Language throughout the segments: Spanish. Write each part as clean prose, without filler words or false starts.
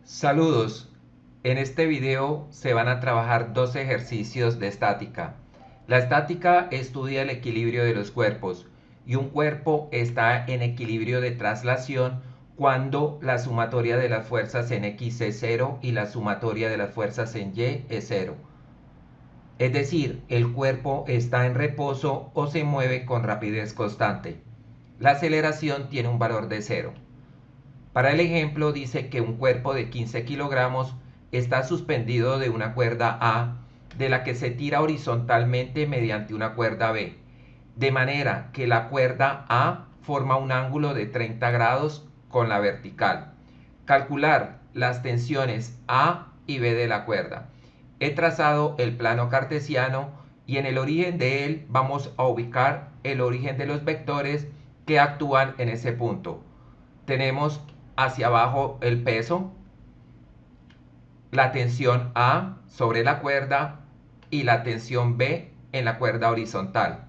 Saludos. En este video se van a trabajar dos ejercicios de estática. La estática estudia el equilibrio de los cuerpos y un cuerpo está en equilibrio de traslación cuando la sumatoria de las fuerzas en X es 0 y la sumatoria de las fuerzas en Y es 0. Es decir, el cuerpo está en reposo o se mueve con rapidez constante. La aceleración tiene un valor de 0. Para el ejemplo dice que un cuerpo de 15 kilogramos está suspendido de una cuerda A de la que se tira horizontalmente mediante una cuerda B, de manera que la cuerda A forma un ángulo de 30 grados con la vertical. Calcular las tensiones A y B de la cuerda. He trazado el plano cartesiano y en el origen de él vamos a ubicar el origen de los vectores que actúan en ese punto. Tenemos hacia abajo el peso, la tensión A sobre la cuerda y la tensión B en la cuerda horizontal.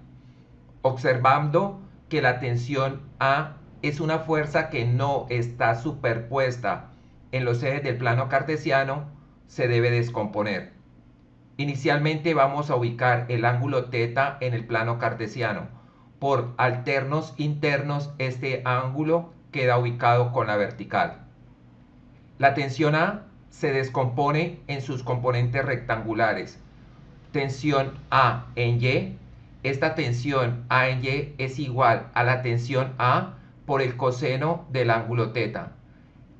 Observando que la tensión A es una fuerza que no está superpuesta en los ejes del plano cartesiano, se debe descomponer. Inicialmente vamos a ubicar el ángulo θ en el plano cartesiano. Por alternos internos, este ángulo queda ubicado con la vertical. La tensión A se descompone en sus componentes rectangulares. Tensión A en Y. Esta tensión A en Y es igual a la tensión A por el coseno del ángulo θ.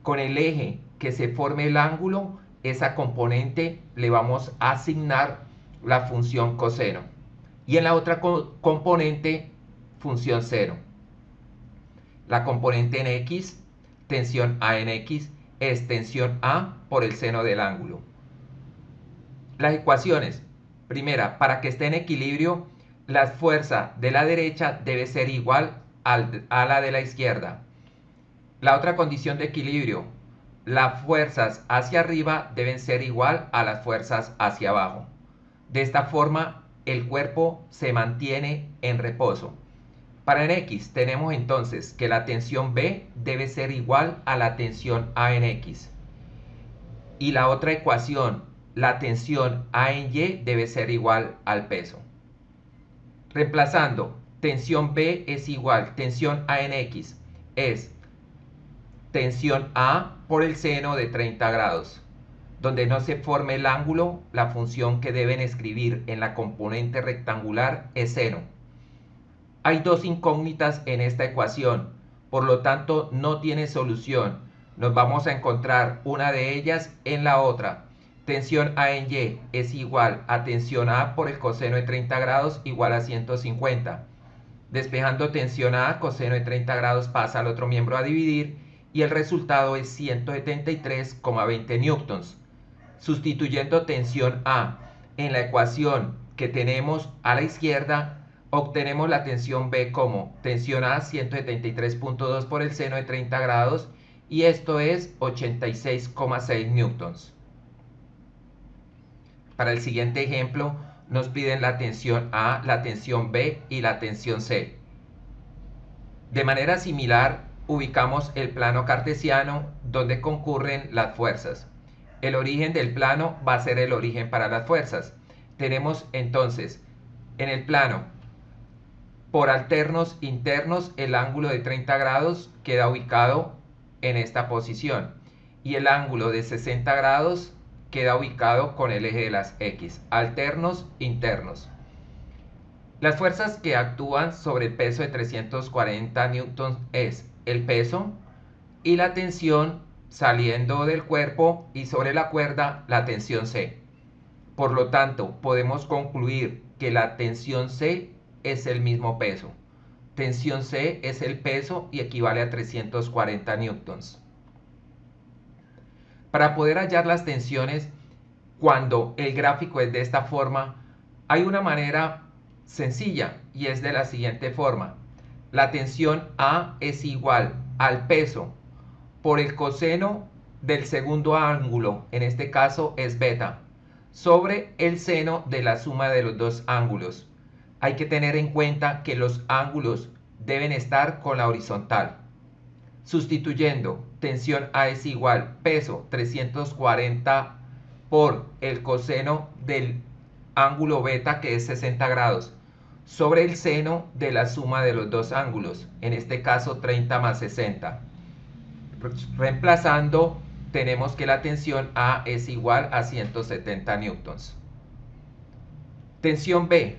Con el eje que se forme el ángulo, esa componente le vamos a asignar la función coseno. Y en la otra componente, función seno. La componente en X, tensión A en X, es tensión A por el seno del ángulo. Las ecuaciones. Primera, para que esté en equilibrio, la fuerza de la derecha debe ser igual a la de la izquierda. La otra condición de equilibrio, las fuerzas hacia arriba deben ser igual a las fuerzas hacia abajo. De esta forma, el cuerpo se mantiene en reposo. Para en X tenemos entonces que la tensión B debe ser igual a la tensión A en X. Y la otra ecuación, la tensión A en Y debe ser igual al peso. Reemplazando, tensión B es igual, tensión A en X es tensión A por el seno de 30 grados. Donde no se forme el ángulo, la función que deben escribir en la componente rectangular es seno. Hay dos incógnitas en esta ecuación, por lo tanto no tiene solución. Nos vamos a encontrar una de ellas en la otra. Tensión A en Y es igual a tensión A por el coseno de 30 grados igual a 150. Despejando tensión A, coseno de 30 grados pasa al otro miembro a dividir y el resultado es 173,20 newtons. Sustituyendo tensión A en la ecuación que tenemos a la izquierda, obtenemos la tensión B como tensión A 173,2 por el seno de 30 grados y esto es 86,6 newtons. Para el siguiente ejemplo nos piden la tensión A, la tensión B y la tensión C. De manera similar ubicamos el plano cartesiano donde concurren las fuerzas. El origen del plano va a ser el origen para las fuerzas. Tenemos entonces en el plano por alternos internos, el ángulo de 30 grados queda ubicado en esta posición y el ángulo de 60 grados queda ubicado con el eje de las X, alternos internos. Las fuerzas que actúan sobre el peso de 340 newtons es el peso y la tensión saliendo del cuerpo y sobre la cuerda la tensión C. Por lo tanto, podemos concluir que la tensión C es el mismo peso. Tensión C es el peso y equivale a 340 newtons. Para poder hallar las tensiones, cuando el gráfico es de esta forma, hay una manera sencilla y es de la siguiente forma. La tensión A es igual al peso por el coseno del segundo ángulo, en este caso es beta, sobre el seno de la suma de los dos ángulos. Hay que tener en cuenta que los ángulos deben estar con la horizontal. Sustituyendo tensión A es igual peso 340 por el coseno del ángulo beta, que es 60 grados, sobre el seno de la suma de los dos ángulos, en este caso 30 más 60. Reemplazando, tenemos que la tensión A es igual a 170 newtons. Tensión B,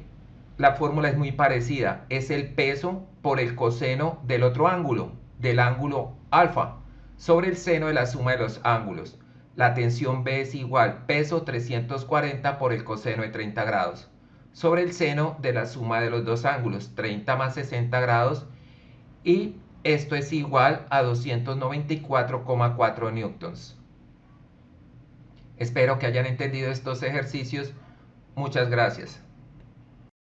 la fórmula es muy parecida, es el peso por el coseno del otro ángulo, del ángulo alfa, sobre el seno de la suma de los ángulos. La tensión B es igual peso 340 por el coseno de 30 grados, sobre el seno de la suma de los dos ángulos, 30 más 60 grados, y esto es igual a 294,4 newtons. Espero que hayan entendido estos ejercicios. Muchas gracias.